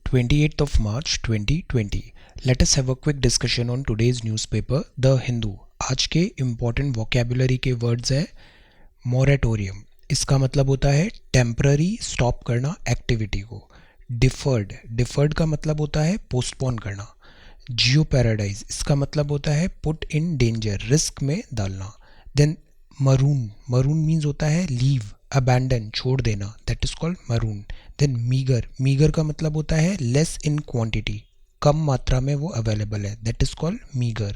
28th of March 2020. Let us have a quick discussion on today's newspaper, The Hindu. आज के important vocabulary के words हैं moratorium. इसका मतलब होता है temporary stop करना activity को. Deferred का मतलब होता है postpone करना. Geoparadise इसका मतलब होता है put in danger, risk में डालना. Then maroon means होता है leave, abandon, छोड़ देना, that is called maroon. Then meager का मतलब होता है less in quantity, कम मात्रा में वो अवेलेबल है, that is called meager.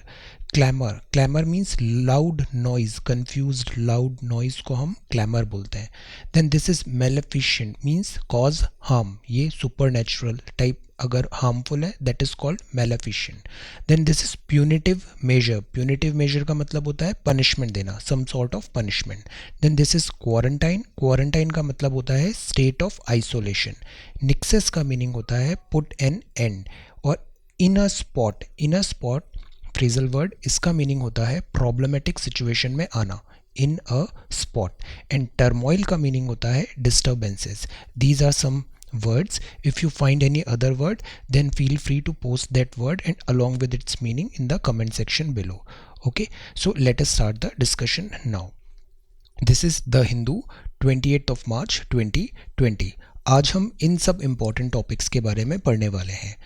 Clamor means loud noise, confused loud noise को हम clamor बोलते हैं. Then this is maleficent means cause harm, ये supernatural type अगर harmful है that is called maleficent. Then this is punitive measure का मतलब होता है punishment देना, some sort of punishment. Then this is quarantine का मतलब होता है state of isolation. Nixes का meaning होता है put an end. और in a spot phrasal word, इसका मीनिंग होता है प्रॉब्लमेटिक सिचुएशन में आना, in a spot. And turmoil का मीनिंग होता है disturbances. These are some words. If you find any other word, then feel free to post that word and along with its meaning in the comment section below. Okay, so let us start the discussion now. This is The Hindu, 28th of March 2020. आज हम इन सब important topics के बारे में पढ़ने वाले हैं.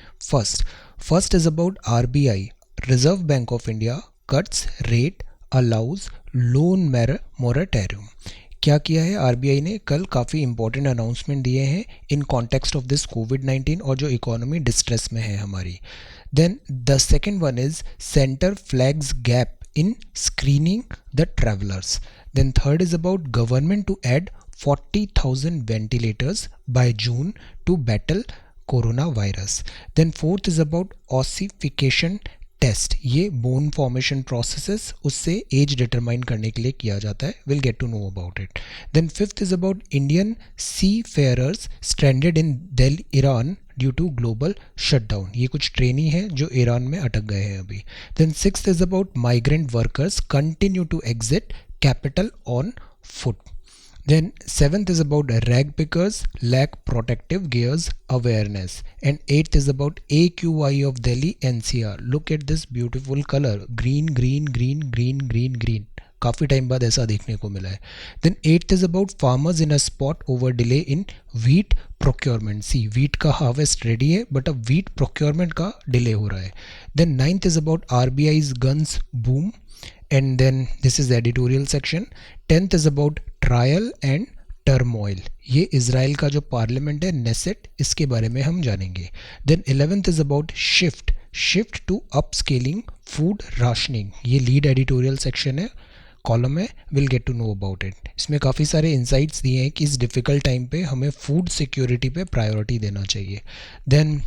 First is about RBI, Reserve Bank of India cuts rate, allows loan moratorium. क्या किया है आरबीआई ने? कल काफ़ी इंपॉर्टेंट अनाउंसमेंट दिए हैं इन कॉन्टेक्स्ट ऑफ दिस कोविड-19 और जो इकोनॉमी डिस्ट्रेस में है हमारी. Then the second one is centre flags gap in screening the travellers. Then third is about government to add 40,000 ventilators by June to battle corona virus. Then fourth is about ossification test, ये bone formation processes उससे age determine करने के लिए किया जाता है. Will get to know about it. Then fifth is about Indian seafarers stranded in Delhi Iran due to global shutdown. ये कुछ ट्रेनी है जो ईरान में अटक गए हैं अभी. Then sixth is about migrant workers continue to exit capital on foot. Then seventh is about rag pickers lack protective gears awareness. And eighth is about AQI of Delhi NCR. Look at this beautiful color, green. काफ़ी time बाद ऐसा देखने को मिला है. Then eighth is about farmers in a spot over delay in wheat procurement. See, wheat का harvest ready है but अब wheat procurement का delay हो रहा है. Then ninth is about RBI's guns boom. And then this is the editorial section. 10th is about trial and turmoil. ये Israel का जो पार्लियामेंट है नेसेट, इसके बारे में हम जानेंगे. Then 11th is about shift to upscaling food rationing. ये लीड एडिटोरियल सेक्शन है, कॉलम है, will get to know about it. इसमें काफ़ी सारे इंसाइट्स दिए हैं कि इस डिफ़िकल्ट टाइम पे हमें फूड सिक्योरिटी पे प्रायोरिटी देना चाहिए. Then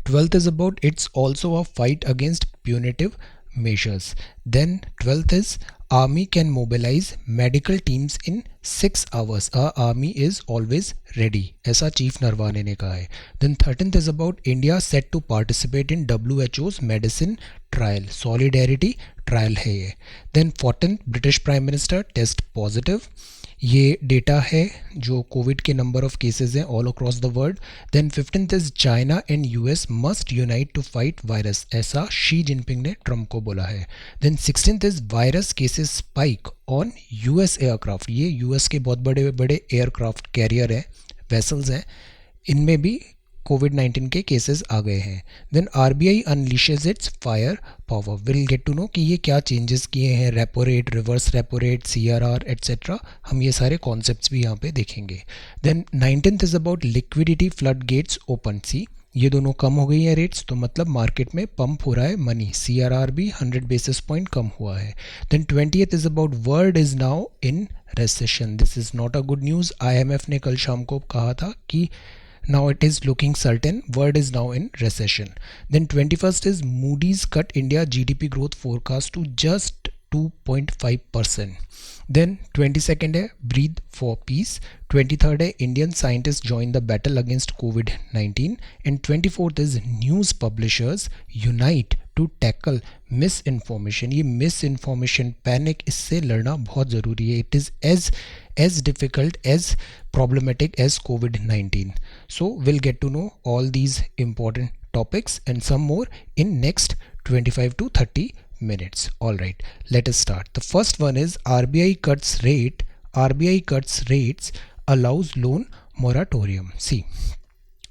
12th is about it's also a fight against punitive measures. Then 12th is army can mobilize medical teams in 6 hours. Our army is always ready, ऐसा chief Naravane ने कहा है. Then 13th is about India set to participate in WHO's medicine trial. Solidarity trial है ये. Then 14th British Prime Minister test positive. ये data है जो COVID के नंबर ऑफ केसेस हैं all across the world. Then 15th is China and US must unite to fight virus, ऐसा Xi Jinping ने Trump को बोला है. Then 16th is virus cases spike on US aircraft. ये US के बहुत बड़े बड़े एयरक्राफ्ट कैरियर हैं, वेसल्स हैं, इनमें भी कोविड-19 के केसेस आ गए हैं. Then RBI unleashes its fire power. Will get to know कि ये क्या चेंजेस किए हैं, repo rate, reverse repo rate, CRR etcetera. हम ये सारे कॉन्सेप्ट्स भी यहाँ पे देखेंगे. Then 19th is about liquidity flood gates open. See, ये दोनों कम हो गई हैं रेट्स, तो मतलब मार्केट में पंप हो रहा है मनी. सीआरआर भी 100 बेसिस पॉइंट कम हुआ है. Then 20th is about world is now in recession. This is not a good news. IMF ने कल शाम को कहा था कि now it is looking certain world is now in recession. Then 21st is Moody's cut India GDP growth forecast to just 2.5%. Then 22nd है breathe for peace, 23rd है Indian scientist join the battle against कोविड-19 and 24th is news publishers unite to tackle misinformation. ये misinformation panic, इससे लड़ना बहुत ज़रूरी है. It is as difficult as problematic as COVID-19. So we'll get to know all these important topics and some more in next 25 to 30 minutes. All right, let us start. The first one is RBI cuts rates, allows loan moratorium. See,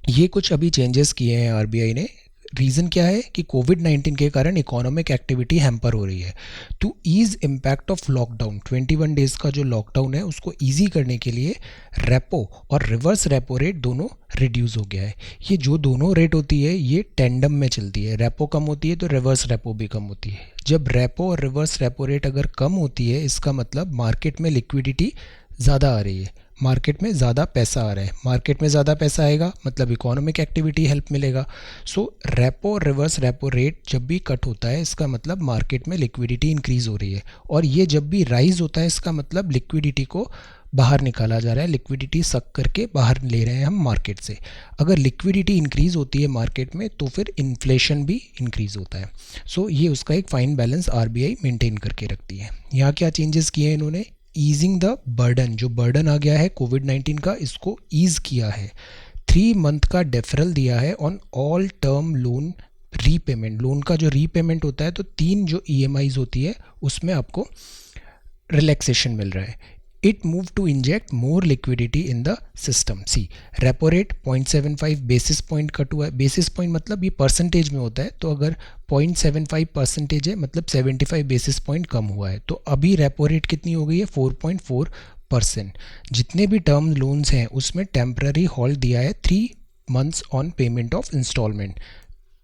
ये कुछ अभी changes किए हैं RBI ने. Reason क्या है कि कोविड-19 के कारण इकोनॉमिक एक्टिविटी हैम्पर हो रही है. To ease impact of lockdown, 21 days का जो लॉकडाउन है उसको ईजी करने के लिए रेपो और रिवर्स रेपो रेट दोनों रिड्यूस हो गया है. ये जो दोनों रेट होती है ये टेंडम में चलती है. रेपो कम होती है तो रिवर्स रेपो भी कम होती है. जब रेपो और रिवर्स रेपो रेट अगर कम होती है इसका मतलब मार्केट में लिक्विडिटी ज़्यादा आ रही है, मार्केट में ज़्यादा पैसा आ रहा है. मार्केट में ज़्यादा पैसा आएगा मतलब इकोनॉमिक एक्टिविटी हेल्प मिलेगा. सो रेपो और रिवर्स रेपो रेट जब भी कट होता है इसका मतलब मार्केट में लिक्विडिटी इंक्रीज़ हो रही है. और ये जब भी राइज होता है इसका मतलब लिक्विडिटी को बाहर निकाला जा रहा है, लिक्विडिटी सक करके बाहर ले रहे हैं हम मार्केट से. अगर लिक्विडिटी इंक्रीज़ होती है मार्केट में तो फिर इन्फ्लेशन भी इंक्रीज़ होता है. सो ये उसका एक फाइन बैलेंस आरबीआई मेंटेन करके रखती है. यहाँ क्या चेंजेस किए हैं इन्होंने? ईजिंग द बर्डन, जो बर्डन आ गया है कोविड-19 का इसको ईज़ किया है. 3 मंथ का डेफरल दिया है on all term loan repayment. Loan का जो रीपेमेंट होता है तो 3 जो ईएमआईज होती है उसमें आपको रिलैक्सेशन मिल रहा है. It move to inject more liquidity in the system. See, repo rate 0.75 basis point cut हुआ है. बेसिस पॉइंट मतलब ये परसेंटेज में होता है, तो अगर 0.75% है मतलब 75 बेसिस पॉइंट कम हुआ है. तो अभी रेपो रेट कितनी हो गई है? 4.4%. जितने भी टर्म लोन्स हैं उसमें टेम्पररी हॉल्ट दिया है 3 months on payment of instalment.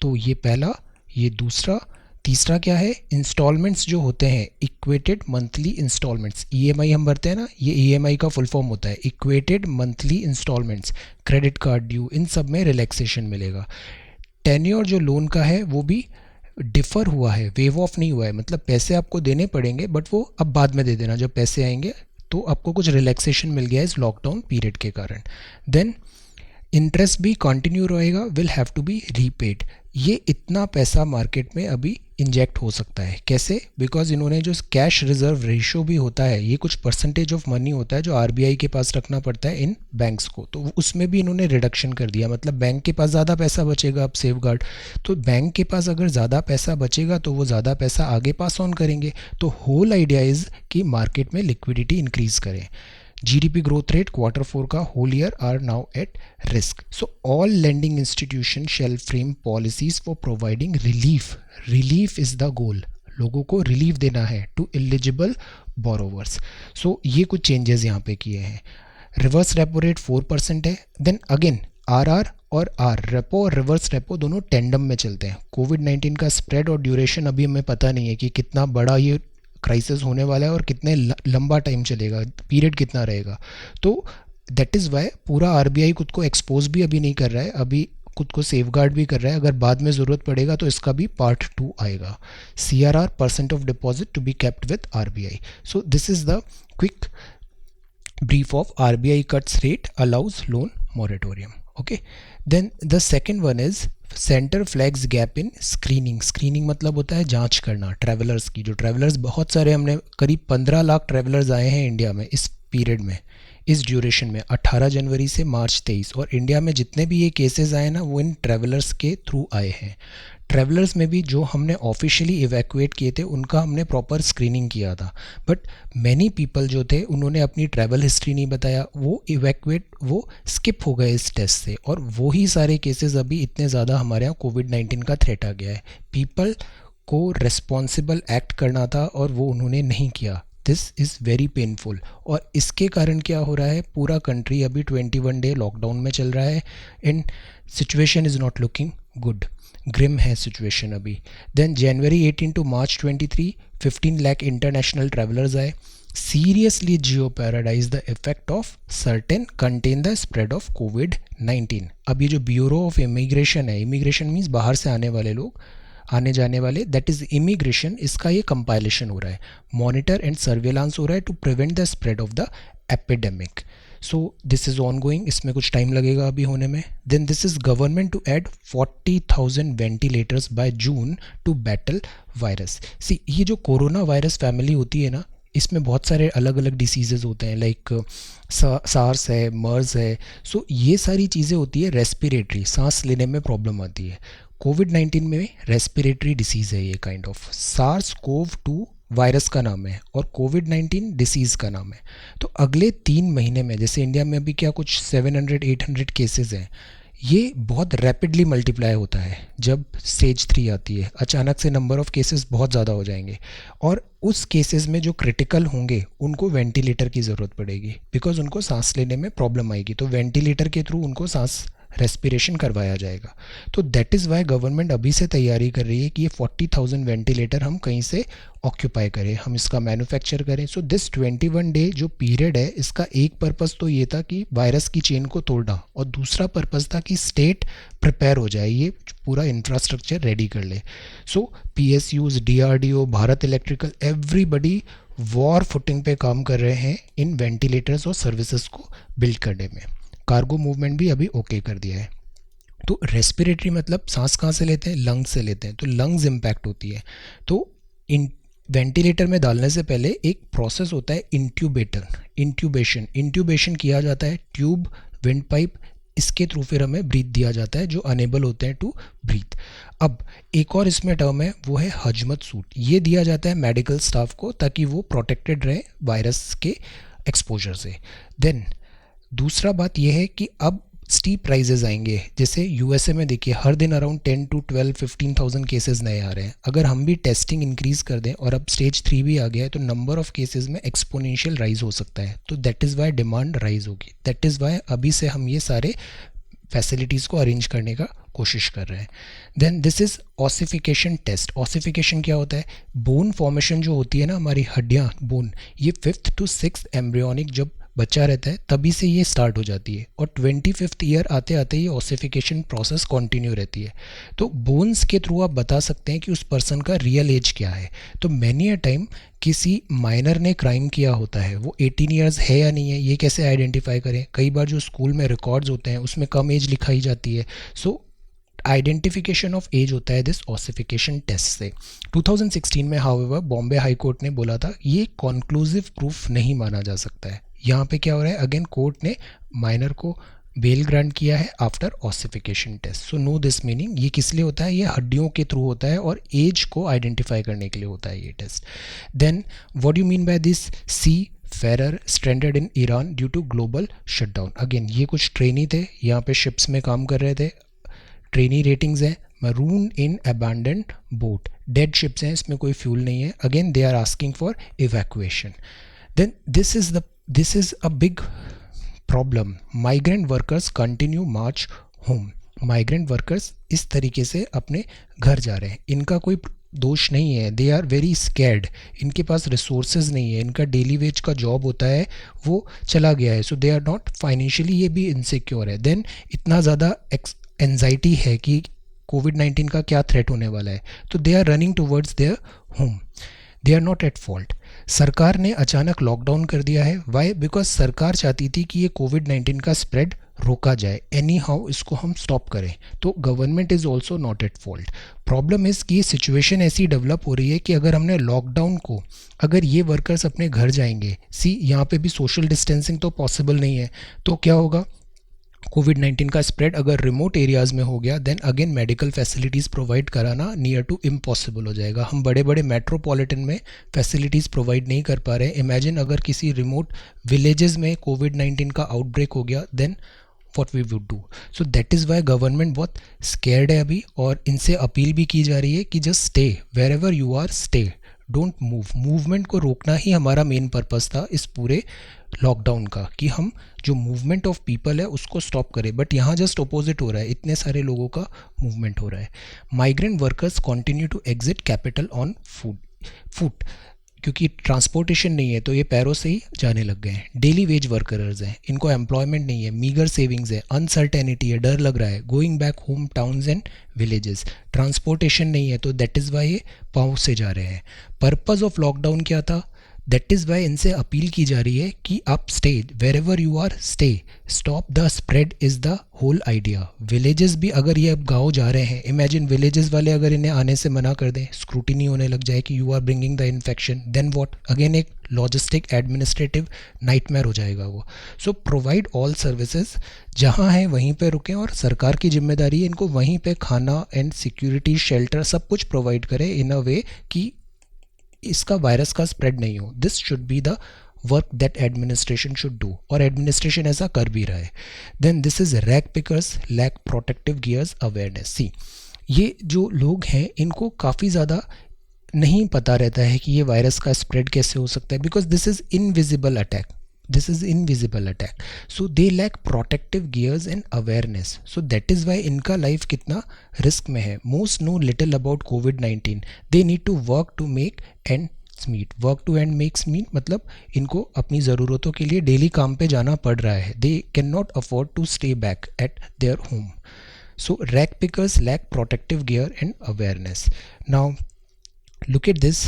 तो ये पहला, ये दूसरा. तीसरा क्या है? इंस्टॉलमेंट्स जो होते हैं इक्वेटेड मंथली इंस्टॉलमेंट्स, ईएमआई हम भरते हैं ना, ये ईएमआई का फुल फॉर्म होता है equated monthly installments. Credit card due, इन सब में रिलैक्सेशन मिलेगा. टेन्योर जो लोन का है वो भी डिफ़र हुआ है, वेव ऑफ नहीं हुआ है. मतलब पैसे आपको देने पड़ेंगे बट वो अब बाद में दे देना जब पैसे आएंगे. तो आपको कुछ रिलैक्सेशन मिल गया है इस लॉकडाउन पीरियड के कारण. देन इंटरेस्ट भी कंटिन्यू रहेगा, will have to be repaid. ये इतना पैसा मार्केट में अभी इंजेक्ट हो सकता है. कैसे? बिकॉज इन्होंने जो कैश रिजर्व रेशियो भी होता है, ये कुछ परसेंटेज ऑफ मनी होता है जो आरबीआई के पास रखना पड़ता है इन बैंक्स को, तो उसमें भी इन्होंने रिडक्शन कर दिया. मतलब बैंक के पास ज़्यादा पैसा बचेगा अब सेफ गार्ड. तो बैंक के पास अगर ज़्यादा पैसा बचेगा तो वो ज़्यादा पैसा आगे पास ऑन करेंगे. तो होल आइडिया इज़ कि मार्केट में लिक्विडिटी इंक्रीज़ करें. GDP growth rate Q4 का whole year are now at risk. So all lending institutions shall frame policies for providing relief. Relief is the goal. लोगों को relief देना है to eligible borrowers. So ये कुछ changes यहाँ पे किए हैं. रिवर्स रेपो रेट 4% है. देन अगेन RR और R, रेपो और रिवर्स रेपो दोनों टेंडम में चलते हैं. कोविड-19 का स्प्रेड और ड्यूरेशन अभी हमें पता नहीं है कि कितना बड़ा ये क्राइसिस होने वाला है और कितने लंबा टाइम चलेगा, पीरियड कितना रहेगा. तो दैट इज़ वाई पूरा आरबीआई खुद को एक्सपोज भी अभी नहीं कर रहा है, अभी खुद को सेफगार्ड भी कर रहा है. अगर बाद में ज़रूरत पड़ेगा तो इसका भी पार्ट 2 आएगा. CRR, percent of deposit to be kept with RBI. So this is the quick brief of RBI cuts rate, allows loan moratorium. Okay, then the second one is center flags gap in screening. Screening मतलब होता है जांच करना travellers की. जो travellers बहुत सारे, हमने करीब 15 लाख ट्रैवलर्स आए हैं इंडिया में इस पीरियड में, इस ड्यूरेशन में 18 जनवरी से मार्च 23. और इंडिया में जितने भी ये केसेस आए ना वो इन ट्रैवलर्स के थ्रू आए हैं. ट्रैवलर्स में भी जो हमने ऑफिशियली इवैक्यूएट किए थे उनका हमने प्रॉपर स्क्रीनिंग किया था. बट मैनी पीपल जो थे उन्होंने अपनी ट्रैवल हिस्ट्री नहीं बताया, वो स्किप हो गए इस टेस्ट से. और वो ही सारे केसेस अभी इतने ज़्यादा हमारे यहाँ कोविड-19 का थ्रेट आ गया है. पीपल को रिस्पॉन्सिबल एक्ट करना था और वो उन्होंने नहीं किया. This is very painful. और इसके कारण क्या हो रहा है, पूरा कंट्री अभी 21 डे लॉकडाउन में चल रहा है and situation is not looking good. Grim है सिचुएशन अभी. Then January 18 to March 23 15 lakh international travellers आए. Seriously jeopardize the effect of certain contain the spread of कोविड-19. अब ये जो ब्यूरो ऑफ इमिग्रेशन है, इमिग्रेशन मीन्स बाहर से आने वाले लोग, आने जाने वाले, दैट इज़ इमिग्रेशन, इसका ये कंपाइलेशन हो रहा है, मॉनिटर एंड सर्वेलांस हो रहा है to prevent the spread of the epidemic. So this is ongoing, इसमें कुछ टाइम लगेगा अभी होने में. Then this is government to add 40,000 ventilators by June to battle virus. See, ये जो कोरोना वायरस फैमिली होती है ना, इसमें बहुत सारे अलग अलग डिसीजेज़ होते हैं, लाइक सार्स है, मर्स है. सो ये सारी चीज़ें होती है रेस्पिरेटरी, सांस लेने में प्रॉब्लम आती है. कोविड-19 में रेस्पिरेटरी डिसीज़ है ये kind of. SARS CoV 2 virus का नाम है और कोविड-19 डिसीज़ का नाम है. तो अगले 3 महीने में, जैसे इंडिया में अभी क्या कुछ 700-800 केसेस हैं, ये बहुत रैपिडली मल्टीप्लाई होता है. जब स्टेज 3 आती है, अचानक से नंबर ऑफ़ केसेस बहुत ज़्यादा हो जाएंगे और उस केसेस में जो क्रिटिकल होंगे उनको वेंटिलेटर की ज़रूरत पड़ेगी, बिकॉज उनको सांस लेने में प्रॉब्लम आएगी. तो वेंटिलेटर के थ्रू उनको सांस रेस्पिरेशन करवाया जाएगा. तो दैट इज़ वाई गवर्नमेंट अभी से तैयारी कर रही है कि ये 40,000 वेंटिलेटर हम कहीं से ऑक्यूपाई करें, हम इसका मैन्युफैक्चर करें. सो दिस 21 डे जो पीरियड है, इसका एक पर्पज़ तो ये था कि वायरस की चेन को तोड़ना, और दूसरा पर्पज़ था कि स्टेट प्रिपेयर हो जाए, ये पूरा इंफ्रास्ट्रक्चर रेडी कर ले. सो PSUs, DRDO, Bharat electrical, everybody war footing पे काम कर रहे हैं इन वेंटिलेटर्स और सर्विसेज को बिल्ड करने में. कार्गो मूवमेंट भी अभी ओके कर दिया है. तो रेस्पिरेटरी मतलब सांस कहाँ से लेते हैं, लंग्स से लेते हैं, तो लंग्स इम्पैक्ट होती है. तो इन वेंटिलेटर में डालने से पहले एक प्रोसेस होता है इंट्यूबेशन किया जाता है, ट्यूब, विंड पाइप, इसके थ्रू फिर हमें ब्रीथ दिया जाता है जो अनेबल होते हैं टू ब्रीथ. अब एक और इसमें टर्म है, वो है हजमत सूट. ये दिया जाता है मेडिकल स्टाफ को ताकि वो प्रोटेक्टेड रहे वायरस के एक्सपोजर से. देन दूसरा बात यह है कि अब स्टीप राइजेज आएंगे. जैसे यूएसए में देखिए, हर दिन अराउंड 10 to 12, 15,000 केसेस नए आ रहे हैं. अगर हम भी टेस्टिंग इंक्रीज कर दें और अब स्टेज 3 भी आ गया है, तो नंबर ऑफ केसेस में एक्सपोनेंशियल राइज हो सकता है. तो that is Y demand rise होगी. दैट इज़ वाई अभी से हम ये सारे फैसिलिटीज़ को अरेंज करने का कोशिश कर रहे हैं. Then this is ossification test. Ossification क्या होता है? बोन फॉर्मेशन जो होती है ना, हमारी हड्डियाँ, बोन, ये 5th to 6th एम्ब्रियोनिक जब बच्चा रहता है तभी से ये स्टार्ट हो जाती है, और 25th ईयर आते आते ये ऑसिफिकेशन प्रोसेस कंटिन्यू रहती है. तो बोन्स के थ्रू आप बता सकते हैं कि उस पर्सन का रियल एज क्या है. तो मैनी अ टाइम किसी माइनर ने क्राइम किया होता है, वो 18 ईयर्स है या नहीं है, ये कैसे आइडेंटिफाई करें? कई बार जो स्कूल में रिकॉर्ड्स होते हैं उसमें कम एज लिखाई जाती है. सो आइडेंटिफिकेशन ऑफ एज होता है दिस ऑसिफिकेशन टेस्ट से. 2016 में हाउएवर बॉम्बे हाई कोर्ट ने बोला था ये कॉन्क्लूसिव प्रूफ नहीं माना जा सकता है. यहाँ पे क्या हो रहा है, अगेन कोर्ट ने माइनर को बेल ग्रांट किया है after ossification test. So know this meaning, ये किस लिए होता है? ये हड्डियों के थ्रू होता है और एज को आइडेंटिफाई करने के लिए होता है ये test. Then what you mean by this? Seafarer stranded in Iran due to global shutdown. Again ये कुछ ट्रेनी थे, यहाँ पे शिप्स में काम कर रहे थे. ट्रेनी रेटिंग्स हैं, maroon in abandoned boat, dead ships हैं, इसमें कोई फ्यूल नहीं है. Again they are asking for evacuation. Then this is a big problem. Migrant workers continue march home. Migrant workers इस तरीके से अपने घर जा रहे हैं, इनका कोई दोष नहीं है. दे आर वेरी स्कैर्ड, इनके पास रिसोर्सेज नहीं है, इनका डेली वेज का जॉब होता है वो चला गया है. सो दे आर नॉट फाइनेंशियली, ये भी इनसिक्योर है. देन इतना ज़्यादा एंजाइटी है कि कोविड-19 का क्या थ्रेट होने वाला है, तो they are running towards their home. They are not at fault. सरकार ने अचानक लॉकडाउन कर दिया है. वाई? बिकॉज सरकार चाहती थी कि ये कोविड-19 का स्प्रेड रोका जाए, एनी हाउ इसको हम स्टॉप करें. तो government is also not at fault. Problem is कि ये सिचुएशन ऐसी डेवलप हो रही है कि अगर हमने लॉकडाउन को, अगर ये वर्कर्स अपने घर जाएंगे, सी यहाँ पे भी सोशल डिस्टेंसिंग तो पॉसिबल नहीं है, तो क्या होगा? कोविड-19 का स्प्रेड अगर रिमोट एरियाज़ में हो गया, then again medical facilities provide कराना नियर टू इम्पॉसिबल हो जाएगा. हम बड़े बड़े मेट्रोपॉलिटन में फैसिलिटीज़ प्रोवाइड नहीं कर पा रहे हैं. इमेजिन अगर किसी रिमोट विलेजेस में कोविड-19 का आउटब्रेक हो गया, then what we would do. So that is why government बहुत स्केर्ड है अभी, और इनसे अपील भी की जा रही है कि just stay wherever you are, stay, don't move. Movement को रोकना ही हमारा मेन पर्पस था इस पूरे लॉकडाउन का, कि हम जो मूवमेंट ऑफ पीपल है उसको स्टॉप करें. बट यहाँ जस्ट अपोजिट हो रहा है, इतने सारे लोगों का मूवमेंट हो रहा है. Migrant workers continue to exit capital on foot. क्योंकि ट्रांसपोर्टेशन नहीं है तो ये पैरों से ही जाने लग गए हैं। डेली वेज वर्कर्स हैं, इनको एम्प्लॉयमेंट नहीं है, मीगर सेविंग्स है, अनसर्टेनिटी है, डर लग रहा है, going back home towns and villages. Transportation नहीं है तो दैट इज़ वाई ये पाँव से जा रहे हैं। पर्पज़ ऑफ लॉकडाउन क्या था? दैट इज़ वाई इनसे अपील की जा रही है कि आप stay wherever you are, stay, stop the spread is the whole idea. Villages भी अगर ये अब गाँव जा रहे हैं, इमेजिन विलेजेस वाले अगर इन्हें आने से मना कर दें, स्क्रूटिनी होने लग जाए कि you are bringing the infection, then what? Again एक लॉजिस्टिक एडमिनिस्ट्रेटिव नाइटमेयर हो जाएगा वो। सो प्रोवाइड ऑल सर्विसेज, जहाँ हैं वहीं पे रुकें, और सरकार की जिम्मेदारी है इनको वहीं पे खाना एंड सिक्योरिटी, शेल्टर सब कुछ प्रोवाइड करें इन अ वे कि इसका वायरस का स्प्रेड नहीं हो। This should be the work that administration should do, और एडमिनिस्ट्रेशन ऐसा कर भी रहा है। Then this is rag pickers lack protective gears awareness. See, ये जो लोग हैं इनको काफ़ी ज़्यादा नहीं पता रहता है कि ये वायरस का स्प्रेड कैसे हो सकता है, because this is invisible attack, this is invisible attack, so they lack protective gears and awareness, so that is why इनका लाइफ कितना रिस्क में है। most know little about COVID-19, they need to work to make ends meet, work to end makes meet मतलब इनको अपनी ज़रूरतों के लिए डेली काम पे जाना पड़ रहा है, they cannot afford to stay back at their home, so rag pickers lack protective gear and awareness. Now look at this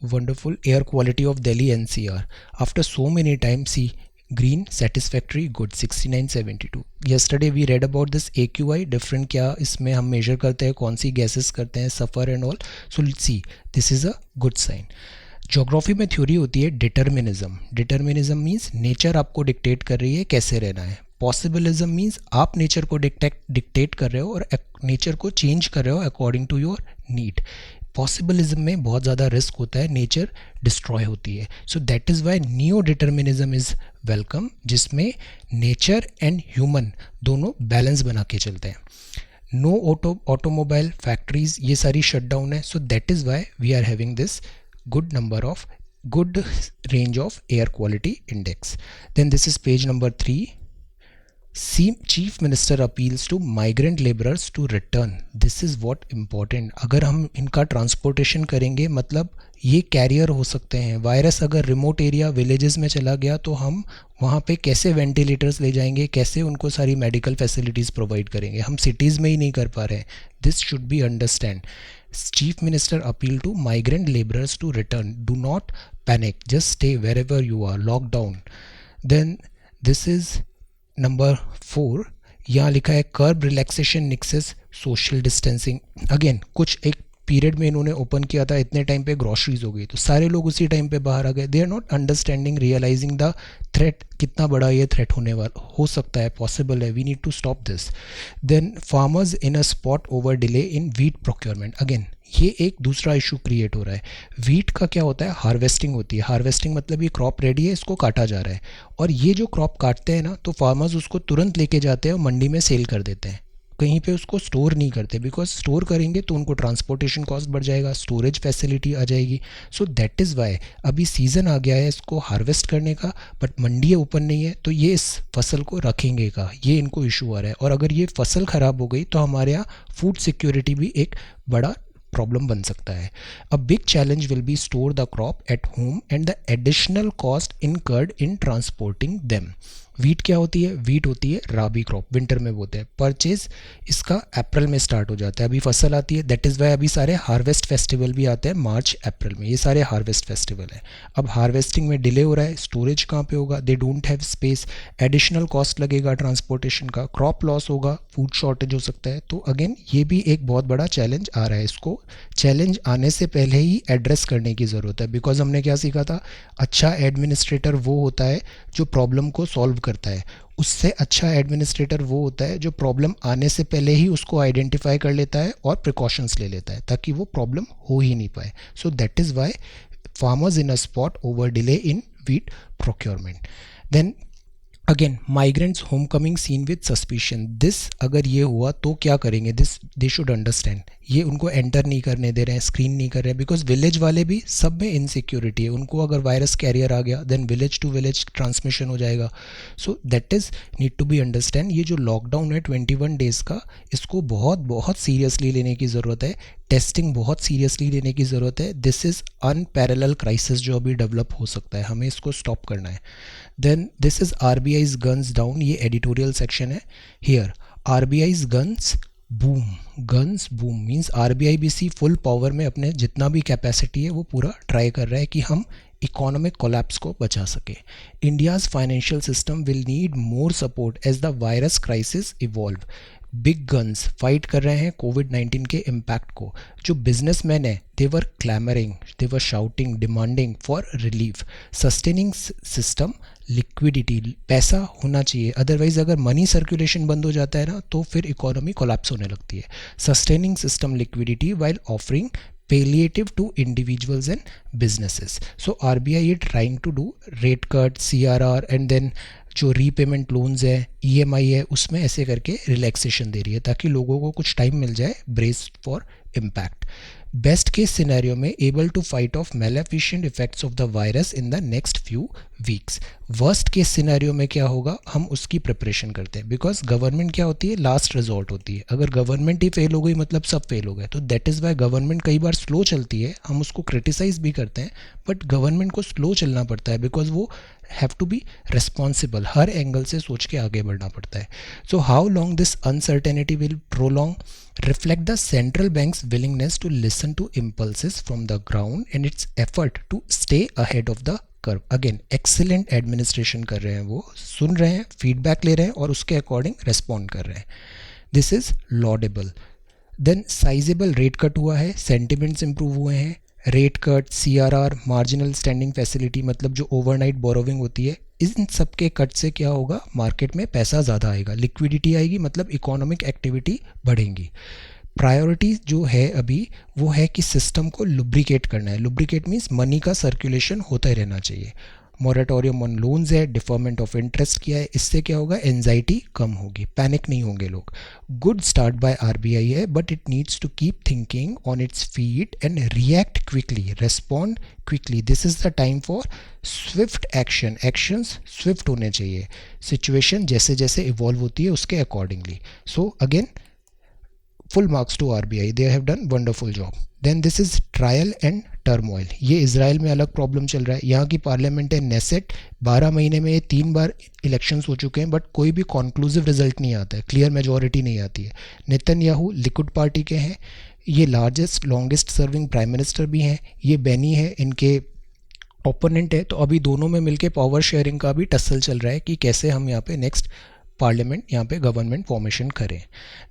wonderful air quality of Delhi NCR after so many times. See, green, satisfactory, good, 69-72. yesterday we read about this AQI different, क्या इसमें हम major करते हैं, कौन सी gases करते हैं, suffer and all. So let's see, this is a good sign. Geography में theory होती है डिटर्मिनिज्म। डिटर्मिनिज्म मीन्स नेचर आपको डिक्टेट कर रही है कैसे रहना है। पॉसिबिलिज्म मीन्स आप नेचर को डिक्टेट कर रहे हो और नेचर को चेंज कर रहे हो according to your need. Possibilism में बहुत ज़्यादा रिस्क होता है, नेचर डिस्ट्रॉय होती है। So that is Y new determinism is welcome, जिसमें नेचर एंड ह्यूमन दोनों बैलेंस बना के चलते हैं। नो ऑटोमोबाइल फैक्ट्रीज, ये सारी शट डाउन है। So that is why we are having this good number of good range of air quality index. Then this is page number 3. Chief Minister appeals to migrant laborers to return. This is what important. अगर हम इनका transportation करेंगे मतलब ये career हो सकते हैं। Virus अगर रिमोट एरिया विलेजेस में चला गया तो हम वहाँ पे कैसे वेंटिलेटर्स ले जाएंगे, कैसे उनको सारी मेडिकल फैसिलिटीज़ प्रोवाइड करेंगे, हम सिटीज़ में ही नहीं कर पा रहे हैं। This should be understand. Chief Minister appeal to migrant laborers to return. Do not panic. Just stay wherever you are. Lockdown. Then this is number 4. यहाँ लिखा है कर्ब रिलैक्सेशन निक्सेस सोशल डिस्टेंसिंग। अगेन कुछ एक पीरियड में इन्होंने ओपन किया था, इतने टाइम पे ग्रॉसरीज हो गई तो सारे लोग उसी टाइम पे बाहर आ गए। They are not understanding, realising the threat, कितना बड़ा ये थ्रेट होने वाला हो सकता है, पॉसिबल है। We need to stop this. Then farmers in a spot over delay in wheat procurement. Again ये एक दूसरा इशू क्रिएट हो रहा है। वीट का क्या होता है, हार्वेस्टिंग होती है। हार्वेस्टिंग मतलब ये क्रॉप रेडी है, इसको काटा जा रहा है, और ये जो क्रॉप काटते हैं ना तो फार्मर्स उसको तुरंत लेके जाते हैं और मंडी में सेल कर देते हैं, कहीं पे उसको स्टोर नहीं करते, बिकॉज स्टोर करेंगे तो उनको ट्रांसपोर्टेशन कॉस्ट बढ़ जाएगा, स्टोरेज फैसिलिटी आ जाएगी। सो दैट इज़ वाई अभी सीज़न आ गया है इसको हार्वेस्ट करने का, बट मंडी ओपन नहीं है तो ये इस फसल को रखेंगे का, ये इनको इशू आ रहा है। और अगर ये फसल ख़राब हो गई तो हमारे यहाँ फूड सिक्योरिटी भी एक बड़ा प्रॉब्लम बन सकता है। A big challenge will be store the crop at home and the additional cost incurred in transporting them. Wheat क्या होती है, वीट होती है राबी क्रॉप, विंटर में बोते हैं। परचेज इसका अप्रैल में स्टार्ट हो जाता है, अभी फसल आती है। दैट इज़ वाई अभी सारे हार्वेस्ट फेस्टिवल भी आते हैं मार्च अप्रैल में, ये सारे हार्वेस्ट फेस्टिवल हैं। अब हार्वेस्टिंग में डिले हो रहा है, स्टोरेज कहाँ पे होगा, they don't have space, additional cost लगेगा ट्रांसपोर्टेशन का, क्रॉप लॉस होगा, फूड शॉर्टेज हो सकता है। तो अगेन ये भी एक बहुत बड़ा चैलेंज आ रहा है, इसको चैलेंज आने से पहले ही एड्रेस करने की ज़रूरत है। बिकॉज हमने क्या सीखा था, अच्छा एडमिनिस्ट्रेटर वो होता है जो प्रॉब्लम को सॉल्व करता है, उससे अच्छा एडमिनिस्ट्रेटर वो होता है जो प्रॉब्लम आने से पहले ही उसको आइडेंटिफाई कर लेता है और प्रिकॉशंस ले लेता है ताकि वो प्रॉब्लम हो ही नहीं पाए। So that is why farmers in a spot over delay in wheat procurement. Then again migrants homecoming seen with suspicion. This अगर ये हुआ तो क्या करेंगे, दिस दे शुड अंडरस्टैंड। ये उनको एंटर नहीं करने दे रहे हैं, स्क्रीन नहीं कर रहे हैं, बिकॉज विलेज वाले भी सब में इनसिक्योरिटी है। उनको अगर वायरस कैरियर आ गया then village to village transmission हो जाएगा। So that is need to be understand. ये जो लॉकडाउन है 21 डेज़ का, इसको बहुत बहुत सीरियसली लेने की ज़रूरत है। टेस्टिंग बहुत सीरियसली लेने की ज़रूरत है. दिस इज़ अनपैरेलल क्राइसिस जो अभी डेवलप हो सकता है, हमें इसको स्टॉप करना है. Then this is RBI's guns down, ये एडिटोरियल सेक्शन है. Here RBI's guns boom means RBI भी सी फुल पावर में अपने जितना भी कैपेसिटी है वो पूरा ट्राई कर रहा है कि हम इकोनॉमिक कोलैप्स को बचा सके. India's financial system will need more support as the virus crisis evolve. Big guns fight कर रहे हैं कोविड-19 के इम्पैक्ट को. जो बिजनेसमैन है they were clamouring, they were shouting, demanding for relief. Sustaining system liquidity, पैसा होना चाहिए, अदरवाइज अगर मनी सर्कुलेशन बंद हो जाता है ना तो फिर इकोनॉमी कोलैप्स होने लगती है. Sustaining system liquidity while offering palliative to individuals and businesses. So RBI is trying to do rate cut, CRR and then जो रीपेमेंट लोन्स है, EMI है, उसमें ऐसे करके रिलैक्सेशन दे रही है ताकि लोगों को कुछ टाइम मिल जाए brace for impact. Best case scenario में able to fight off maleficent effects of the virus in the next few weeks. Worst case scenario में क्या होगा, हम उसकी प्रिपरेशन करते हैं. बिकॉज गवर्नमेंट क्या होती है, लास्ट रिजॉर्ट होती है. अगर गवर्नमेंट ही फेल हो गई मतलब सब फेल हो गए. तो दैट इज़ वाई गवर्नमेंट कई बार स्लो चलती है, हम उसको क्रिटिसाइज भी करते हैं, बट गवर्नमेंट को स्लो चलना पड़ता है बिकॉज वो हैव टू बी रिस्पॉन्सिबल, हर एंगल से सोच के आगे बढ़ना पड़ता है. So how long this uncertainty will prolong reflect the central bank's willingness to listen to impulses from the ground and its effort to stay ahead of the curve. Again, excellent administration कर रहे हैं, वो सुन रहे हैं, feedback ले रहे हैं और उसके according respond कर रहे हैं. This is laudable. Then sizable rate cut हुआ है, sentiments improve हुए हैं. Rate cut, CRR, marginal standing facility मतलब जो ओवरनाइट बोरोविंग होती है, इन सब के कट से क्या होगा, मार्केट में पैसा ज़्यादा आएगा, लिक्विडिटी आएगी, मतलब इकोनॉमिक एक्टिविटी बढ़ेंगी. प्रायोरिटी जो है अभी वो है कि सिस्टम को लुब्रिकेट करना है. लुब्रिकेट मीन्स मनी का सर्कुलेशन होता ही रहना चाहिए. मोरेटोरियम ऑन लोन्स है, डिफरमेंट ऑफ इंटरेस्ट किया है, इससे क्या होगा, एंजाइटी कम होगी, पैनिक नहीं होंगे लोग. गुड स्टार्ट बाय RBI है, but it needs to keep thinking on its feet and react quickly, respond quickly. This is the time for swift action. Actions swift होने चाहिए, सिचुएशन जैसे जैसे इवॉल्व होती है उसके accordingly. So again full marks to RBI, they have done wonderful job. Then this is trial and turmoil. ये Israel में अलग प्रॉब्लम चल रहा है. यहाँ की पार्लियामेंट है नेसेट, 12 महीने में ये 3 बार इलेक्शंस हो चुके हैं, बट कोई भी कॉन्क्लूसिव रिजल्ट नहीं आता है, क्लियर मेजॉरिटी नहीं आती है. नेतन्याहू लिकुड पार्टी के हैं, ये largest longest serving prime minister भी हैं. ये बेनी है, इनके ओपोनेंट है. तो अभी दोनों में मिलके पावर शेयरिंग का भी टसल चल रहा है कि कैसे हम यहाँ पे नेक्स्ट पार्लियामेंट, यहाँ पे गवर्नमेंट फॉर्मेशन करें.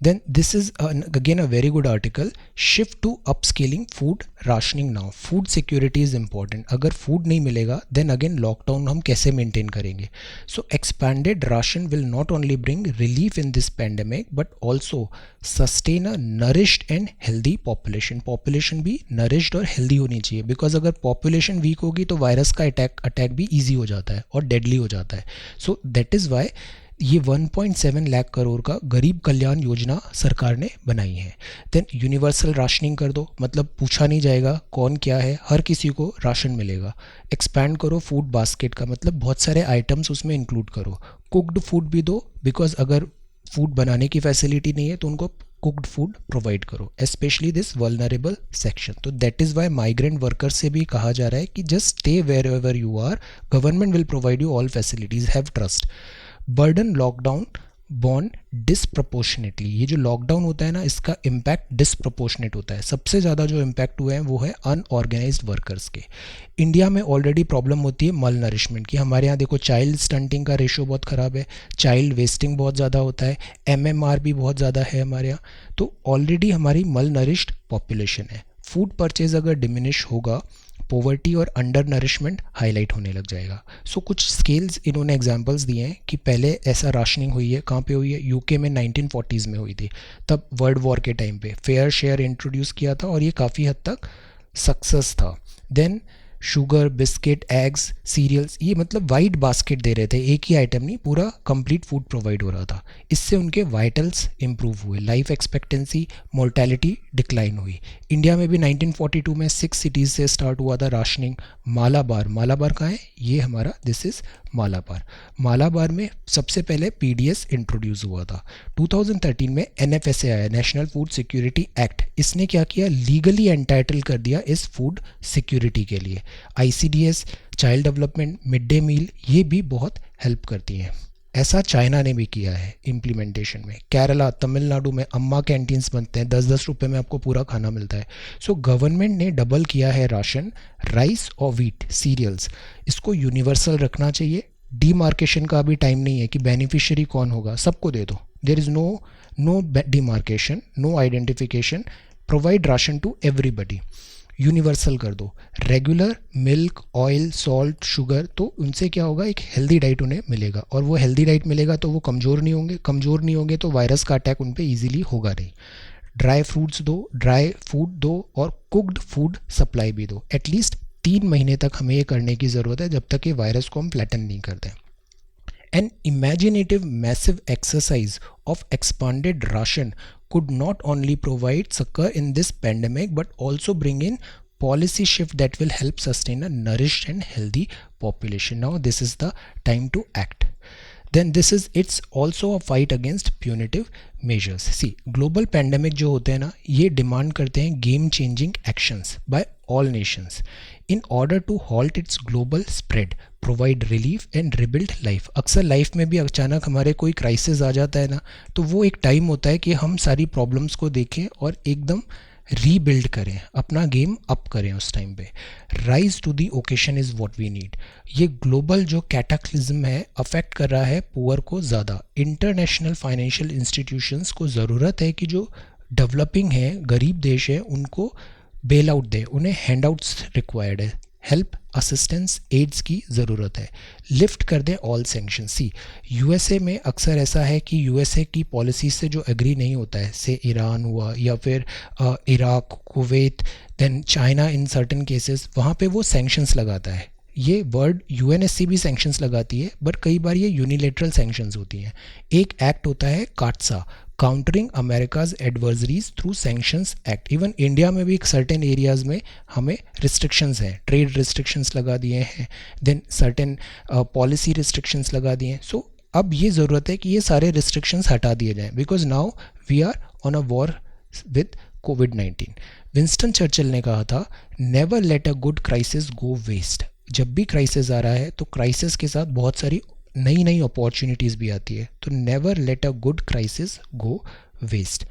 Then this is again a very good article, shift to upscaling food rationing now. Food security is important. अगर फूड नहीं मिलेगा देन अगेन लॉकडाउन हम कैसे मेंटेन करेंगे. So expanded ration will not only bring relief in this pandemic but also sustain a nourished and healthy population. Population भी nourished और healthy होनी चाहिए, बिकॉज अगर पॉपुलेशन वीक होगी तो वायरस का अटैक भी ईजी हो जाता है और डेडली हो जाता है. सो दैट इज़ वाई ये 1.7 लाख करोड़ का गरीब कल्याण योजना सरकार ने बनाई है. देन यूनिवर्सल राशनिंग कर दो, मतलब पूछा नहीं जाएगा कौन क्या है, हर किसी को राशन मिलेगा. एक्सपैंड करो फूड बास्केट का, मतलब बहुत सारे आइटम्स उसमें इंक्लूड करो. कुक्ड फूड भी दो, बिकॉज अगर फूड बनाने की फैसिलिटी नहीं है तो उनको कुक्ड फूड प्रोवाइड करो, स्पेशली दिस वल्नरेबल सेक्शन. तो that is why migrant workers से भी कहा जा रहा है कि just stay wherever you are, government will provide you all facilities, have trust. Burden lockdown borne disproportionately. ये जो लॉकडाउन होता है ना, इसका इम्पैक्ट डिसप्रपोर्शनेट होता है. सबसे ज़्यादा जो इम्पैक्ट हुए हैं वो है अनऑर्गेनाइज्ड वर्कर्स के. इंडिया में ऑलरेडी प्रॉब्लम होती है मल नरिशमेंट की. हमारे यहाँ देखो चाइल्ड स्टंटिंग का रेशो बहुत ख़राब है, चाइल्ड वेस्टिंग बहुत ज़्यादा होता है, MMR भी बहुत ज़्यादा है हमारे यहाँ. तो ऑलरेडी हमारी मल नरिश्ड पॉपुलेशन है. फूड परचेज अगर डिमिनिश होगा, पोवर्टी और अंडर नरिशमेंट हाईलाइट होने लग जाएगा. सो कुछ स्केल्स इन्होंने एग्जांपल्स दिए हैं कि पहले ऐसा राशनिंग हुई है, कहाँ पे हुई है, यूके में 1940s में हुई थी, तब वर्ल्ड वॉर के टाइम पे फेयर शेयर इंट्रोड्यूस किया था और ये काफ़ी हद तक सक्सेस था. Then sugar, biscuit, eggs, cereals, ये मतलब वाइड बास्केट दे रहे थे, एक ही आइटम नहीं, पूरा कंप्लीट फूड प्रोवाइड हो रहा था। इससे उनके वाइटल्स इंप्रूव हुए, लाइफ एक्सपेक्टेंसी, मोर्टेलिटी डिक्लाइन हुई। इंडिया में भी 1942 में 6 सिटीज़ से स्टार्ट हुआ था राशनिंग। मालाबार, मालाबार कहाँ है, ये हमारा, दिस इज़ मालाबार। मालाबार में सबसे पहले पीडीएस इंट्रोड्यूस हुआ था। 2013 में एनएफएसए आया, नेशनल फूड सिक्योरिटी एक्ट। इसने क्या किया, लीगली एंटाइटल कर दिया इस फूड सिक्योरिटी के लिए। ICDS, child development, mid day meal, ये भी बहुत हेल्प करती हैं। ऐसा चाइना ने भी किया है इम्प्लीमेंटेशन में। केरला, तमिलनाडु में अम्मा कैंटीन्स बनते हैं, 10-10 रुपये में आपको पूरा खाना मिलता है। सो गवर्नमेंट ने डबल किया है राशन, राइस और व्हीट, सीरियल्स, इसको यूनिवर्सल रखना चाहिए। डीमार्केशन का अभी टाइम नहीं है कि बेनिफिशियरी कौन होगा, सबको दे दो। There is no demarcation, no identification, provide ration to everybody, universal कर दो। Regular milk, oil, salt, sugar, तो उनसे क्या होगा, एक हेल्दी डाइट उन्हें मिलेगा, और वो हेल्दी डाइट मिलेगा तो वो कमज़ोर नहीं होंगे, कमज़ोर नहीं होंगे तो वायरस का अटैक उन पर ईजिली होगा नहीं। ड्राई फ्रूट्स दो, ड्राई फूड दो, और कुक्ड फूड सप्लाई भी दो। एटलीस्ट 3 महीने तक हमें ये करने की ज़रूरत है, जब तक ये वायरस को हम फ्लैटन नहीं कर दें। An imaginative massive exercise of expanded ration could not only provide succor in this pandemic but also bring in policy shift that will help sustain a nourished and healthy population. Now this is the time to act. Then this is, it's also a fight against punitive measures. See, global pandemic जो होते हैं ना, ये demand करते हैं game changing actions by all nations in order to halt its global spread, provide relief and rebuild life. अक्सर life में भी अचानक हमारे कोई क्राइसिस आ जाता है ना, तो वो एक टाइम होता है कि हम सारी प्रॉब्लम्स को देखें और एकदम रीबिल्ड करें, अपना गेम अप करें उस टाइम पे। Rise to the occasion is what we need. ये ग्लोबल जो कैटाक्लिज्म है अफेक्ट कर रहा है पुअर को ज़्यादा। इंटरनेशनल फाइनेंशियल इंस्टीट्यूशंस को ज़रूरत है कि जो डेवलपिंग है, गरीब देश है, उनको बेल आउट दे, उन्हें हैंड आउट्स रिक्वायर्ड है, हेल्प, असिस्टेंस, एड्स की ज़रूरत है, लिफ्ट कर दे ऑल सैंक्शन। सी, यूएसए में अक्सर ऐसा है कि यूएसए की पॉलिसी से जो एग्री नहीं होता है, से ईरान हुआ या फिर Iraq, Kuwait, then China, in certain cases वहाँ पे वो सैंक्शंस लगाता है। ये वर्ड यूएनएससी भी सैंक्शंस लगाती है, बट कई बार ये यूनिलेटरल सैंक्शंस होती हैं। एक एक्ट होता है CAATSA, countering America's adversaries through sanctions act. Even India में भी एक सर्टेन एरियाज़ में हमें रिस्ट्रिक्शंस हैं, ट्रेड रिस्ट्रिक्शंस लगा दिए हैं, देन सर्टेन पॉलिसी रिस्ट्रिक्शंस लगा दिए हैं। सो अब ये ज़रूरत है कि ये सारे रिस्ट्रिक्शंस हटा दिए जाएं, because now we are on a war with कोविड-19। विंस्टन चर्चिल ने कहा था, never let a good crisis go waste. जब भी क्राइसिस आ रहा है तो क्राइसिस के साथ बहुत सारी नई नई अपॉर्चुनिटीज़ भी आती है, तो never let a good crisis go waste.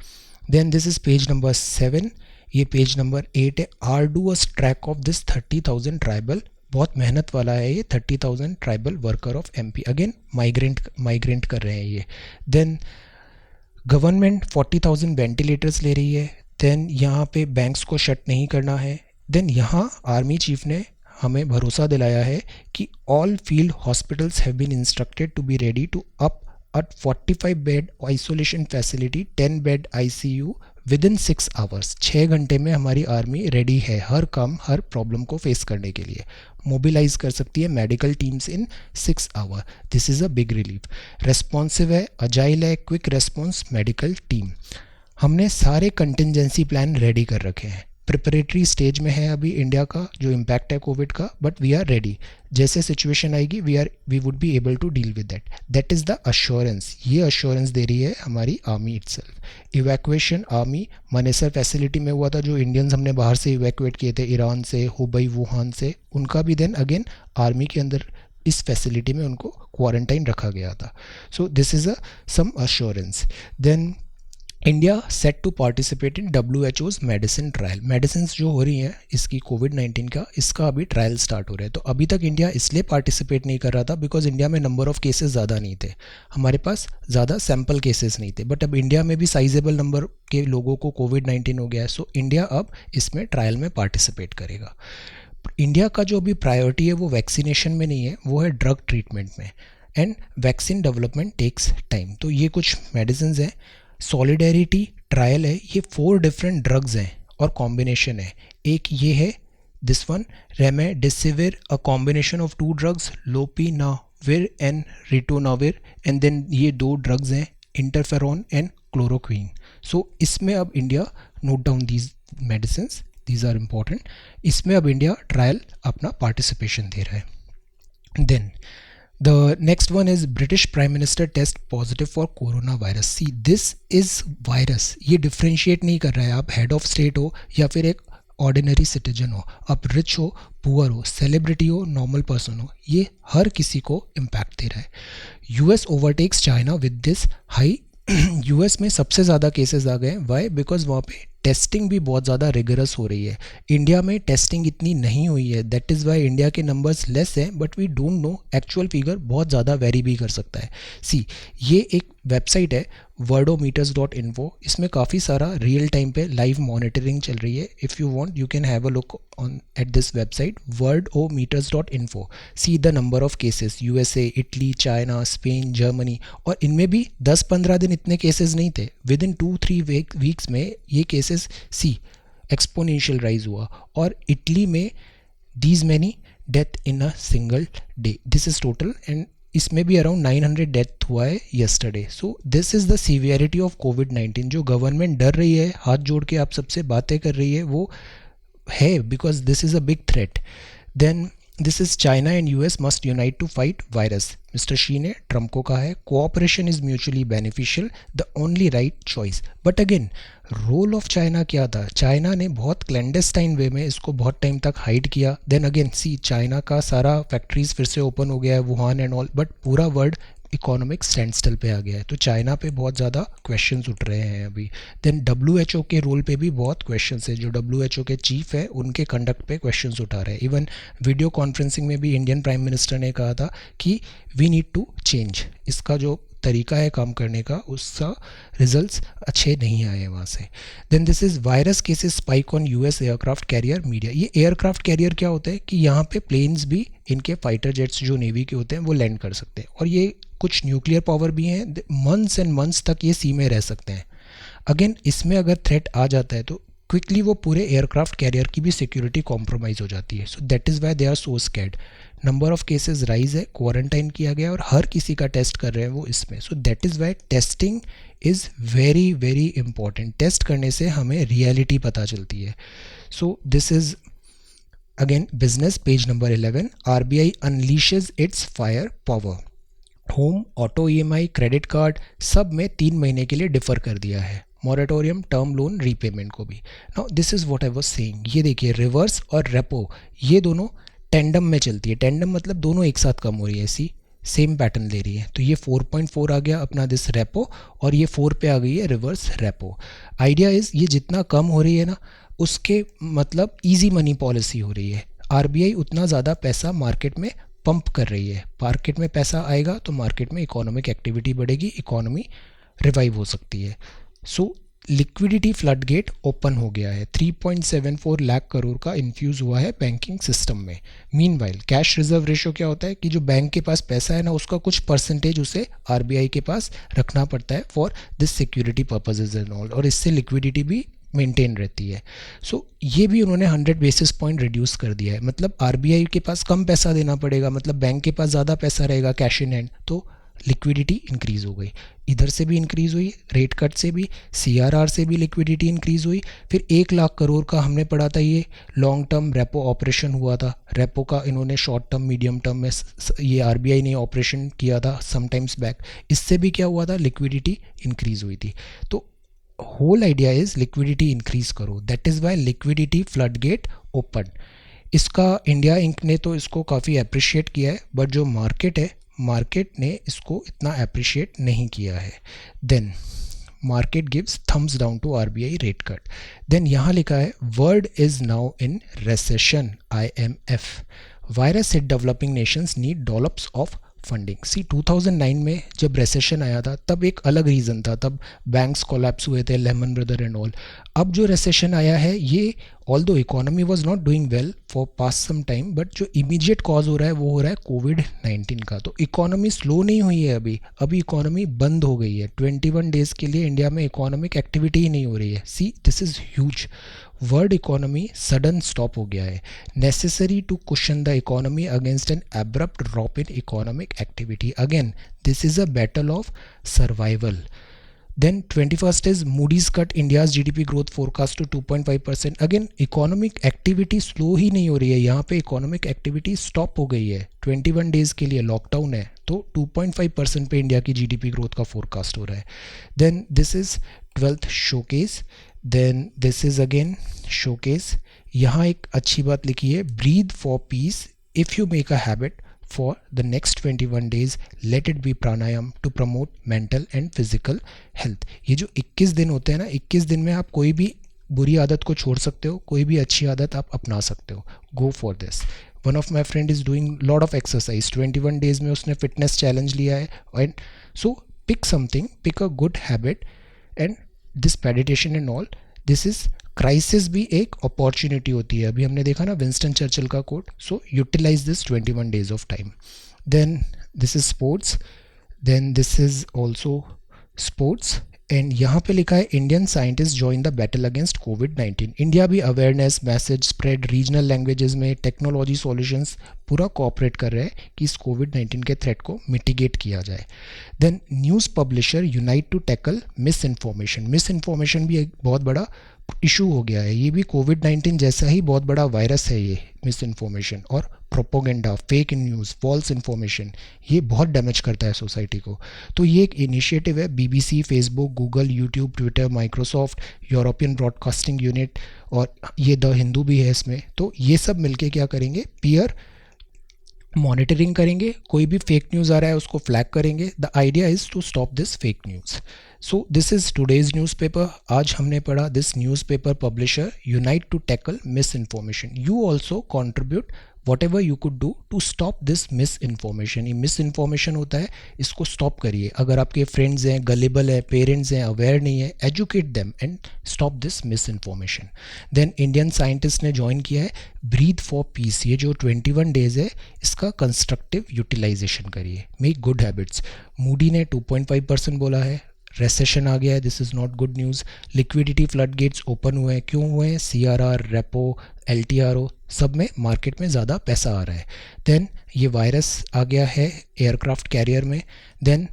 Then this is page number 7, ये पेज नंबर 8 है। Arduous track of this 30,000 tribal, बहुत मेहनत वाला है ये 30,000 tribal worker of MP, again migrant कर रहे हैं ये। देन गवर्नमेंट 40,000 वेंटिलेटर्स ले रही है। देन यहाँ पे बैंक्स को शट नहीं करना है। देन यहाँ आर्मी चीफ ने हमें भरोसा दिलाया है कि all field hospitals have been instructed to be ready to up at 45 bed isolation facility, 10 bed ICU within 6 hours. 6 घंटे में हमारी आर्मी रेडी है हर काम, हर प्रॉब्लम को फेस करने के लिए। मोबिलाइज कर सकती है medical teams in 6 hour. This is a big relief. Responsive है, अजाइल है, क्विक रेस्पॉन्स मेडिकल टीम। हमने सारे कंटिजेंसी प्लान रेडी कर रखे हैं। प्रिपरेटरी स्टेज में है अभी इंडिया का जो इम्पैक्ट है कोविड का, बट वी आर रेडी। जैसे सिचुएशन आएगी we would be able to deal with that. That is the assurance, ये अश्योरेंस दे रही है हमारी army itself. Evacuation army Manesar facility में हुआ था, जो इंडियंस हमने बाहर से इवैक्यूएट किए थे ईरान से, हुबई, वुहान से, उनका भी देन अगेन आर्मी के अंदर इस फैसिलिटी में उनको क्वारंटाइन रखा गया था। So this is some assurance. Then India set to participate in WHO's medicine trial. Medicine जो हो रही हैं इसकी कोविड-19 का, इसका अभी ट्रायल स्टार्ट हो रहा है। तो अभी तक इंडिया इसलिए पार्टिसिपेट नहीं कर रहा था बिकॉज इंडिया में नंबर ऑफ केसेस ज़्यादा नहीं थे, हमारे पास ज़्यादा सैम्पल केसेस नहीं थे। बट अब इंडिया में भी साइजेबल नंबर के लोगों को कोविड-19 हो गया है, सो इंडिया अब इसमें ट्रायल में पार्टिसिपेट करेगा। इंडिया का जो अभी प्रायोरिटी है वो वैक्सीनेशन में नहीं है, वो है ड्रग ट्रीटमेंट में, and vaccine development takes time. तो ये कुछ मेडिसिन हैं। सॉलिडेरिटी ट्रायल है, ये 4 डिफरेंट ड्रग्स हैं और कॉम्बिनेशन है। एक ये है this one remdesivir, a combination of two drugs lopinavir and ritonavir, and then ये दो ड्रग्स हैं इंटरफेरॉन एंड क्लोरोक्वीन. सो इसमें अब India, note down these medicine, these are important. इसमें अब इंडिया ट्रायल अपना पार्टिसिपेशन दे रहा है. Then the next one is British Prime Minister test positive for coronavirus. See, this is virus. ये differentiate नहीं कर रहा है आप हेड ऑफ स्टेट हो या फिर एक ऑर्डिनरी सिटीजन हो, आप रिच हो, पुअर हो, सेलिब्रिटी हो, नॉर्मल पर्सन हो, ये हर किसी को इम्पैक्ट दे रहा है. US overtakes China with this high. US में सबसे ज़्यादा केसेस आ गए. वाई? बिकॉज वहाँ पे टेस्टिंग भी बहुत ज़्यादा रिगरस हो रही है. इंडिया में टेस्टिंग इतनी नहीं हुई है, दैट इज़ वाई इंडिया के नंबर्स लेस हैं, but we don't know actual figure बहुत ज़्यादा वेरी भी कर सकता है. सी, ये एक वेबसाइट है wordometers.info. इसमें काफ़ी सारा रियल टाइम पे लाइव मॉनिटरिंग चल रही है. If you want you can have a look on at this website wordometers.info. See the number of cases, USA, Italy, China, Spain, Germany, और इनमें भी 10-15 दिन इतने केसेस नहीं थे. विद इन 2-3 वीक्स में ये केसेस सी एक्सपोनेंशियल राइज हुआ. और इटली में these many death in a single day. This is total, and इसमें भी अराउंड 900 डेथ हुआ है yesterday. So this is the severity of कोविड-19. जो गवर्नमेंट डर रही है, हाथ जोड़ के आप सबसे बातें कर रही है, वो है because this is a big threat. Then this is China and US must unite to fight virus. Mister Xi ने ट्रम्प को कहा है cooperation is mutually beneficial, the only right choice. But again role of China क्या था? China ने बहुत clandestine वे में इसको बहुत टाइम तक हाइड किया. देन अगेन सी, चाइना का सारा फैक्ट्रीज फिर से ओपन हो गया है, वुहान एंड ऑल, बट पूरा वर्ल्ड इकोनॉमिक स्टैंड स्टिल पे आ गया है. तो चाइना पे बहुत ज़्यादा क्वेश्चंस उठ रहे हैं अभी. देन डब्ल्यूएचओ के रोल पे भी बहुत क्वेश्चंस है. जो डब्ल्यूएचओ के चीफ है उनके कंडक्ट पे क्वेश्चंस उठा रहे हैं. इवन वीडियो कॉन्फ्रेंसिंग में भी इंडियन प्राइम मिनिस्टर ने कहा था कि वी नीड टू चेंज. इसका जो तरीका है काम करने का, उसका रिजल्ट्स अच्छे नहीं आए वहाँ से. Then this is virus cases spike on US aircraft carrier media. ये एयरक्राफ्ट कैरियर क्या होता है कि यहाँ पे प्लेन्स भी, इनके फाइटर जेट्स जो नेवी के होते हैं वो लैंड कर सकते हैं, और ये कुछ न्यूक्लियर पावर भी हैं. मंथ्स एंड मंथ्स तक ये सी में रह सकते हैं. अगेन इसमें अगर थ्रेट आ जाता है तो क्विकली वो पूरे एयरक्राफ्ट कैरियर की भी सिक्योरिटी कॉम्प्रोमाइज़ हो जाती है. So that is why they are so scared. Number of cases rise है, क्वारंटाइन किया गया और हर किसी का टेस्ट कर रहे हैं वो इसमें. So that is why testing is very very important. Test करने से हमें रियलिटी पता चलती है. So this is again business, page number 11. RBI unleashes its fire power. Home, auto EMI, credit card सब में 3 महीने के लिए डिफ़र कर दिया है. मॉरेटोरियम, टर्म लोन रीपेमेंट को भी. Now this is what I was saying. ये देखिए रिवर्स और रेपो, ये दोनों टेंडम में चलती है. टेंडम मतलब दोनों एक साथ कम हो रही है, ऐसी सेम पैटर्न ले रही है. तो ये 4.4 आ गया अपना दिस रेपो, और ये 4 पे आ गई है रिवर्स रेपो. आइडिया इज़ ये जितना कम हो रही है ना, उसके मतलब ईजी मनी पॉलिसी हो रही है. आरबीआई उतना ज़्यादा पैसा मार्केट में पंप कर रही है. मार्केट में पैसा आएगा तो मार्केट में इकोनॉमिक एक्टिविटी बढ़ेगी, इकोनॉमी रिवाइव हो सकती है. So liquidity flood gate open हो गया है. 3.74 लाख करोड़ का इन्फ्यूज़ हुआ है बैंकिंग सिस्टम में. मीनवाइल कैश रिजर्व रेशो क्या होता है कि जो बैंक के पास पैसा है ना, उसका कुछ परसेंटेज उसे आरबीआई के पास रखना पड़ता है for this security purposes and all, और इससे लिक्विडिटी भी मेंटेन रहती है. सो ये भी उन्होंने 100 बेसिस पॉइंट रिड्यूस कर दिया है. मतलब आरबीआई के पास कम पैसा देना पड़ेगा, मतलब बैंक के पास ज़्यादा पैसा रहेगा कैश इन हैंड, तो लिक्विडिटी इंक्रीज हो गई. इधर से भी इंक्रीज हुई, रेट कट से भी, सीआरआर से भी लिक्विडिटी इंक्रीज हुई. फिर 1 लाख करोड़ का हमने पढ़ा था, ये लॉन्ग टर्म रेपो ऑपरेशन हुआ था. रेपो का इन्होंने शॉर्ट टर्म मीडियम टर्म में ये आरबीआई ने ऑपरेशन किया था समटाइम्स बैक. इससे भी क्या हुआ था, लिक्विडिटी इंक्रीज हुई थी. तो whole idea is liquidity increase करो. That is why liquidity flood gate open. इसका इंडिया इंक ने तो इसको काफ़ी अप्रिशिएट किया है, बट जो मार्केट है, मार्केट ने इसको इतना अप्रिशिएट नहीं किया है. Then market gives thumbs down to RBI rate cut. Then यहाँ लिखा है world is now in recession, IMF. Virus hit developing nations need dollops of funding. See 2009 में जब रेसेशन आया था तब एक अलग रीज़न था, तब बैंक्स कोलैप्स हुए थे, लेमन ब्रदर एंड ऑल. अब जो रेसेशन आया है ये although economy was not doing well for past some time, but जो इमीडिएट कॉज हो रहा है वो हो रहा है कोविड-19 का। तो इकोनॉमी स्लो नहीं हुई है अभी इकोनॉमी बंद हो गई है। 21 डेज़ के लिए इंडिया में इकोनॉमिक एक्टिविटी ही नहीं हो रही है। See this is huge. World economy sudden stop हो गया है। Necessary to cushion the economy against an abrupt drop in economic activity. Again this is a battle of survival. Then 21st is Moody's cut India's GDP growth forecast to 2.5%. Again economic activity slow ही नहीं हो रही है, यहाँ पे economic activity stop हो गई है। 21 days के लिए लॉकडाउन है तो 2.5% पे इंडिया की GDP ग्रोथ का फोरकास्ट हो रहा है। Then this is 12th showcase. Then this is again showcase. यहाँ एक अच्छी बात लिखी है, breathe for peace if you make a habit for the next 21 days, let it be pranayam to promote mental and physical health. ये जो 21 दिन होते हैं ना, 21 दिन में आप कोई भी बुरी आदत को छोड़ सकते हो, कोई भी अच्छी आदत आप अपना सकते हो। Go for this. One of my friend is doing lot of exercise. 21 days में उसने फिटनेस चैलेंज लिया है। And so pick something, pick a good habit and this meditation and all. This is crisis भी एक opportunity होती है। अभी हमने देखा ना विंस्टन चर्चिल का quote. So utilise this 21 days of time. Then this is sports. Then this is also sports and यहाँ पे लिखा है Indian scientist join the battle against कोविड-19। इंडिया भी awareness, message spread, regional languages में technology solutions पूरा cooperate कर रहे हैं कि इस कोविड-19 के थ्रेट को मिटिगेट किया जाए। Then news publisher unite to tackle misinformation. Misinformation भी एक बहुत बड़ा इशू हो गया है। ये भी कोविड-19 जैसा ही बहुत बड़ा वायरस है ये मिस इन्फॉर्मेशन और propaganda, fake news, false information. ये बहुत डैमेज करता है सोसाइटी को। तो ये एक इनिशिएटिव है, BBC, Facebook, Google, YouTube, Twitter, Microsoft, European broadcasting unit और ये द हिंदू भी है इसमें। तो ये सब मिलके क्या करेंगे, पीयर मॉनिटरिंग करेंगे। कोई भी फेक न्यूज़ आ रहा है उसको फ्लैग करेंगे। The idea is to stop this fake news. So this is today's newspaper. आज हमने पढ़ा this newspaper publisher unite to tackle misinformation. You also contribute whatever you could do to stop this misinformation. ये misinformation होता है, इसको stop करिए। अगर आपके फ्रेंड्स हैं, गलेबल है, पेरेंट्स हैं, अवेयर नहीं है, educate them and stop this misinformation. Then Indian scientist ने ज्वाइन किया है ब्रीथ फॉर पीस। ये जो 21 डेज है इसका कंस्ट्रक्टिव यूटिलाइजेशन करिए। Make good habits. मूडी ने 2.5% बोला है। रेसेशन आ गया है, this is not good news. Liquidity flood gates open हुए हैं। क्यों हुए हैं? CRR, रेपो, LTRO सब में मार्केट में ज़्यादा पैसा आ रहा है। देन ये वायरस आ गया है एयरक्राफ्ट कैरियर में। देन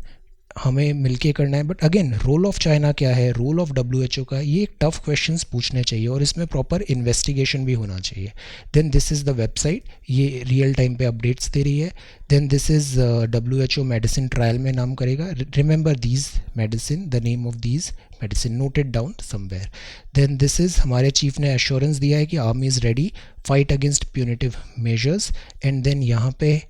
हमें मिलके करना है। But again role of China क्या है, रोल ऑफ WHO का, ये एक टफ क्वेश्चंस पूछने चाहिए और इसमें प्रॉपर इन्वेस्टिगेशन भी होना चाहिए। Then this is the website, ये रियल टाइम पे अपडेट्स दे रही है। Then this is WHO medicine trial में नाम करेगा। Remember these medicine, the name of these medicine, noted down somewhere. Then this is हमारे चीफ ने एश्योरेंस दिया है कि army is ready, fight against punitive measures. And then यहाँ पे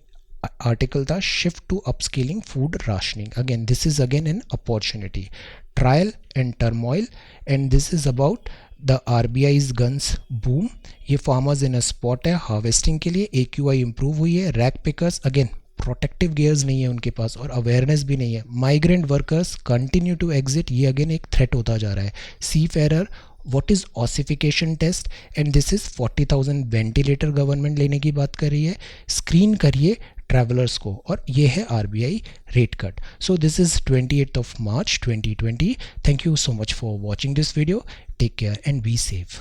आर्टिकल था shift to upscaling food rationing. Again this is again an opportunity. Trial and turmoil and this is about the RBI's guns boom. ये farmers in a spot है harvesting के लिए। AQI improve हुई है। Rag pickers again protective gears नहीं है उनके पास और अवेयरनेस भी नहीं है। Migrant workers continue to exit, ये अगेन एक थ्रेट होता जा रहा है। सी फेरर, what is ossification test and this is 40,000 ventilator government लेने की बात कर रही है। स्क्रीन करिए ट्रैवलर्स को और ये है RBI rate cut. So this is 28th of March 2020. Thank you so much for watching this video. Take care and be safe.